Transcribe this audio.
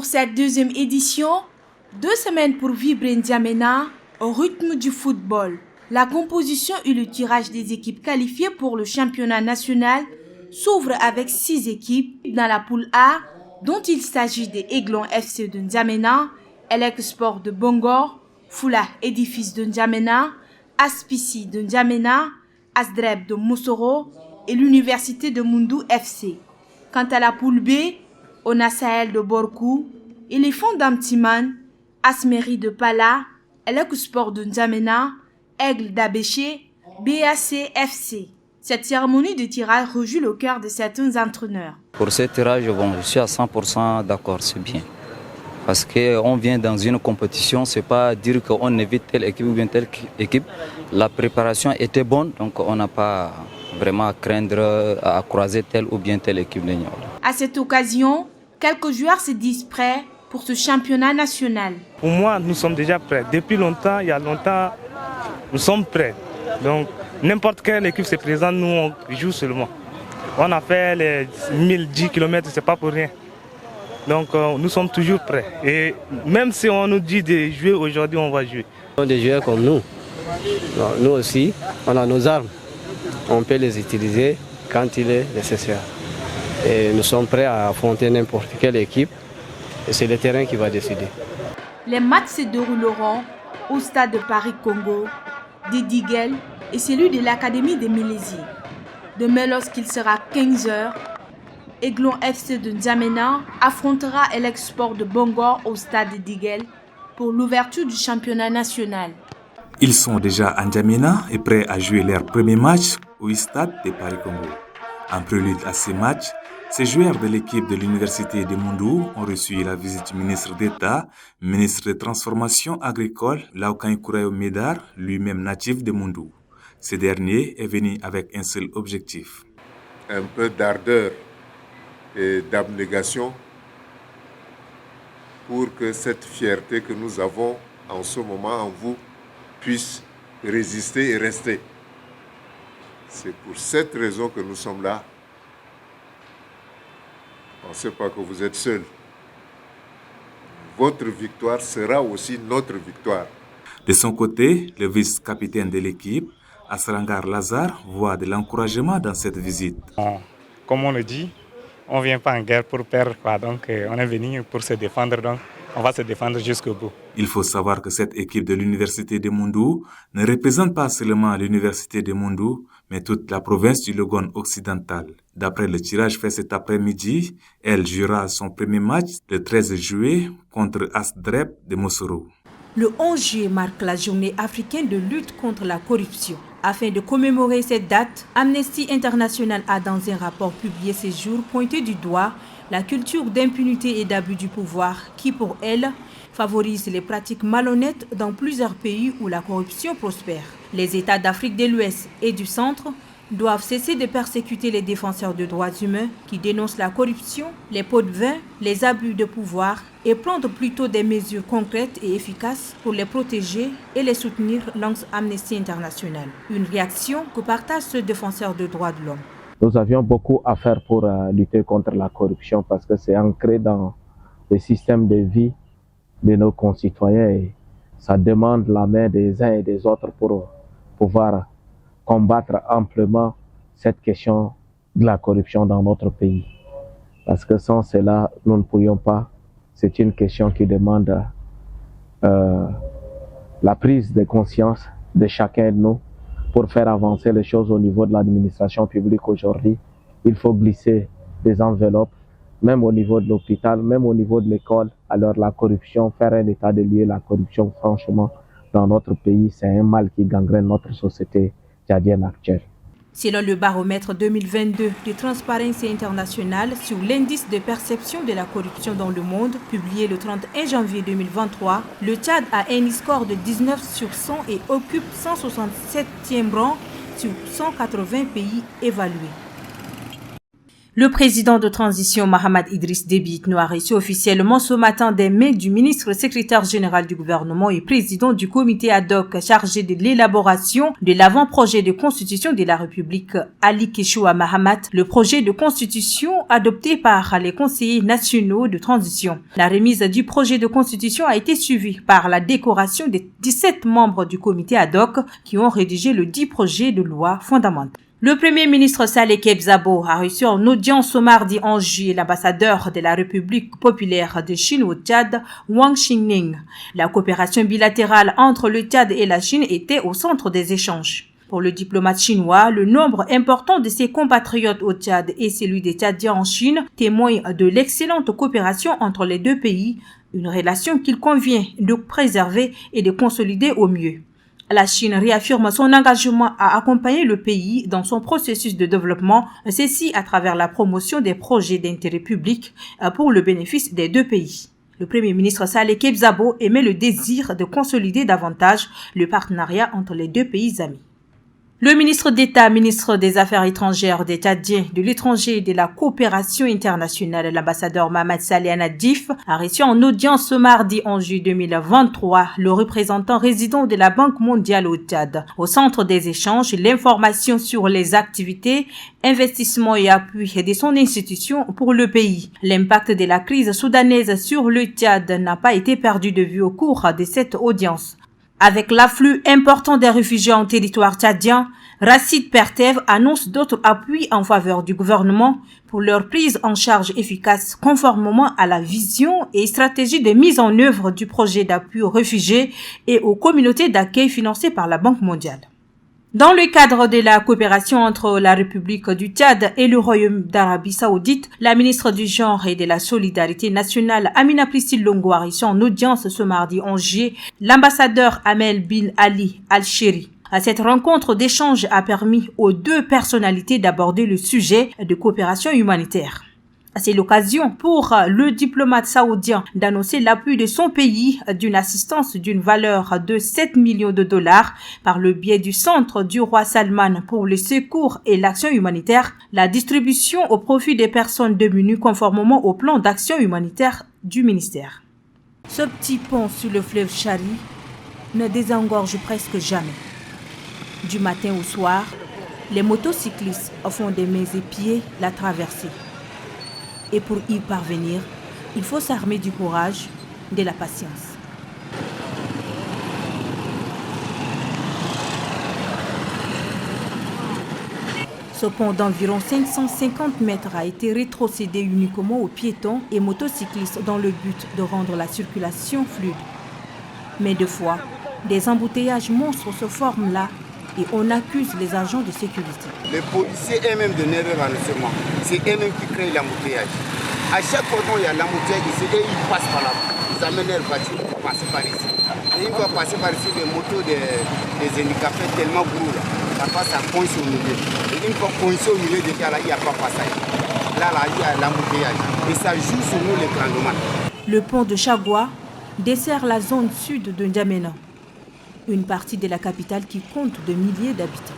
Pour cette deuxième édition, 2 semaines pour vibrer N'Djamena au rythme du football. La composition et le tirage des équipes qualifiées pour le championnat national s'ouvre avec 6 équipes dans la poule A, dont il s'agit des Aiglons FC de N'Djamena, Elec Sport de Bongor, Fula Édifice de N'Djamena, Aspici de N'Djamena, Asdreb de Moussoro et l'Université de Moundou FC. Quant à la poule B, on a Sahel de Borkou, Éléphant d'Amtiman, Asmeri de Pala, Elec Sport de N'Djamena, Aigle d'Abéché, BAC FC. Cette cérémonie de tirage réjouit le cœur de certains entraîneurs. Pour ce tirage, je suis à 100% d'accord, c'est bien. Parce qu'on vient dans une compétition, ce n'est pas dire qu'on évite telle équipe ou bien telle équipe. La préparation était bonne, donc on n'a pas vraiment à craindre à croiser telle ou bien telle équipe de Niort. À cette occasion, quelques joueurs se disent prêts pour ce championnat national. Pour moi, nous sommes déjà prêts. Depuis longtemps, il y a longtemps, nous sommes prêts. Donc, n'importe quelle équipe se présente, nous, on joue seulement. On a fait les 1010 km, ce n'est pas pour rien. Donc, nous sommes toujours prêts. Et même si on nous dit de jouer aujourd'hui, on va jouer. Des joueurs comme nous, nous aussi, on a nos armes. On peut les utiliser quand il est nécessaire. Et nous sommes prêts à affronter n'importe quelle équipe. Et c'est le terrain qui va décider. Les matchs se dérouleront au stade de Paris-Congo, de Diguel et celui de l'Académie des Milésies. Demain, lorsqu'il sera 15h, Aiglon FC de N'Djamena affrontera Elec Sport de Bongor au stade de Diguel pour l'ouverture du championnat national. Ils sont déjà à N'Djamena et prêts à jouer leur premier match au stade de Paris-Congo. En prélude à ces matchs, ces joueurs de l'équipe de l'Université de Moundou ont reçu la visite du ministre d'État, ministre de Transformation agricole, Laoukan Kourayo Médar, lui-même natif de Moundou. Ce dernier est venu avec un seul objectif. Un peu d'ardeur et d'abnégation pour que cette fierté que nous avons en ce moment en vous puisse résister et rester. C'est pour cette raison que nous sommes là. On ne sait pas que vous êtes seuls. Votre victoire sera aussi notre victoire. De son côté, le vice-capitaine de l'équipe, Asrangar Lazare, voit de l'encouragement dans cette visite. Comme on le dit, on ne vient pas en guerre pour perdre, donc on est venu pour se défendre, donc on va se défendre jusqu'au bout. Il faut savoir que cette équipe de l'Université de Moundou ne représente pas seulement l'Université de Moundou, mais toute la province du Logone occidental. D'après le tirage fait cet après-midi, elle jouera son premier match le 13 juillet contre Asdreb de Moussoro. Le 11 juillet marque la journée africaine de lutte contre la corruption. Afin de commémorer cette date, Amnesty International a dans un rapport publié ce jour pointé du doigt la culture d'impunité et d'abus du pouvoir qui, pour elle, favorise les pratiques malhonnêtes dans plusieurs pays où la corruption prospère. Les États d'Afrique de l'Ouest et du Centre doivent cesser de persécuter les défenseurs de droits humains qui dénoncent la corruption, les pots de vin, les abus de pouvoir et prendre plutôt des mesures concrètes et efficaces pour les protéger et les soutenir, lance Amnesty International. Une réaction que partagent ce défenseur de droits de l'homme. Nous avions beaucoup à faire pour lutter contre la corruption parce que c'est ancré dans le système de vie de nos concitoyens et ça demande la main des uns et des autres pour pouvoir combattre amplement cette question de la corruption dans notre pays. Parce que sans cela, nous ne pourrions pas. C'est une question qui demande la prise de conscience de chacun de nous pour faire avancer les choses au niveau de l'administration publique aujourd'hui. Il faut glisser des enveloppes, même au niveau de l'hôpital, même au niveau de l'école. Alors la corruption, faire un état de lieu, la corruption, franchement, dans notre pays, c'est un mal qui gangrène notre société tchadienne actuelle. Selon le baromètre 2022 de Transparency International sur l'indice de perception de la corruption dans le monde, publié le 31 janvier 2023, le Tchad a un score de 19 sur 100 et occupe 167e rang sur 180 pays évalués. Le président de transition Mahamat Idriss Déby Itno a reçu officiellement ce matin des mains du ministre secrétaire général du gouvernement et président du comité ad hoc chargé de l'élaboration de l'avant-projet de constitution de la République Ali Keshoua Mahamat, le projet de constitution adopté par les conseillers nationaux de transition. La remise du projet de constitution a été suivie par la décoration des 17 membres du comité ad hoc qui ont rédigé le 10 projets de loi fondamentale. Le premier ministre Saleh Kebzabo a reçu en audience ce mardi 11 juillet l'ambassadeur de la République populaire de Chine au Tchad, Wang Xingning. La coopération bilatérale entre le Tchad et la Chine était au centre des échanges. Pour le diplomate chinois, le nombre important de ses compatriotes au Tchad et celui des Tchadiens en Chine témoignent de l'excellente coopération entre les deux pays, une relation qu'il convient de préserver et de consolider au mieux. La Chine réaffirme son engagement à accompagner le pays dans son processus de développement, ceci à travers la promotion des projets d'intérêt public pour le bénéfice des deux pays. Le Premier ministre Saleh Kebzabo émet le désir de consolider davantage le partenariat entre les deux pays amis. Le ministre d'État, ministre des Affaires étrangères, des Tchadiens, de l'étranger et de la coopération internationale, l'ambassadeur Mohamed Saleh Nadif, a reçu en audience ce mardi 11 juillet 2023 le représentant résident de la Banque mondiale au Tchad. Au centre des échanges, l'information sur les activités, investissements et appuis de son institution pour le pays. L'impact de la crise soudanaise sur le Tchad n'a pas été perdu de vue au cours de cette audience. Avec l'afflux important des réfugiés en territoire tchadien, Racine Pertev annonce d'autres appuis en faveur du gouvernement pour leur prise en charge efficace conformément à la vision et stratégie de mise en œuvre du projet d'appui aux réfugiés et aux communautés d'accueil financé par la Banque mondiale. Dans le cadre de la coopération entre la République du Tchad et le Royaume d'Arabie Saoudite, la ministre du Genre et de la Solidarité nationale, Amina Priscille Longo, a reçu en audience ce mardi 11 juillet l'ambassadeur Amel bin Ali Al-Sheri. Cette rencontre d'échange a permis aux deux personnalités d'aborder le sujet de coopération humanitaire. C'est l'occasion pour le diplomate saoudien d'annoncer l'appui de son pays d'une assistance d'une valeur de 7 millions de dollars par le biais du Centre du roi Salman pour le secours et l'action humanitaire, la distribution au profit des personnes démunies conformément au plan d'action humanitaire du ministère. Ce petit pont sur le fleuve Chari ne désengorge presque jamais. Du matin au soir, les motocyclistes font des mains et pieds la traversée. Et pour y parvenir, il faut s'armer du courage, de la patience. Ce pont d'environ 550 mètres a été rétrocédé uniquement aux piétons et motocyclistes dans le but de rendre la circulation fluide. Mais deux fois, des embouteillages monstres se forment là et on accuse les agents de sécurité. Les policiers eux-mêmes de renseignement, c'est eux-mêmes qui créent l'embouteillage. À chaque fois qu'il y a l'embouteillage ici, ils passent par là. Ils amènent leurs voitures pour passer par ici. Et une fois passer par ici, les motos des handicapés tellement gros là, parfois ça coince au milieu. Et une fois coincé au milieu de là, il n'y a pas passage. Là, il y a l'embouteillage. Et ça joue sur nous les grands. Le pont de Chagua dessert la zone sud de N'Djamena, une partie de la capitale qui compte de milliers d'habitants.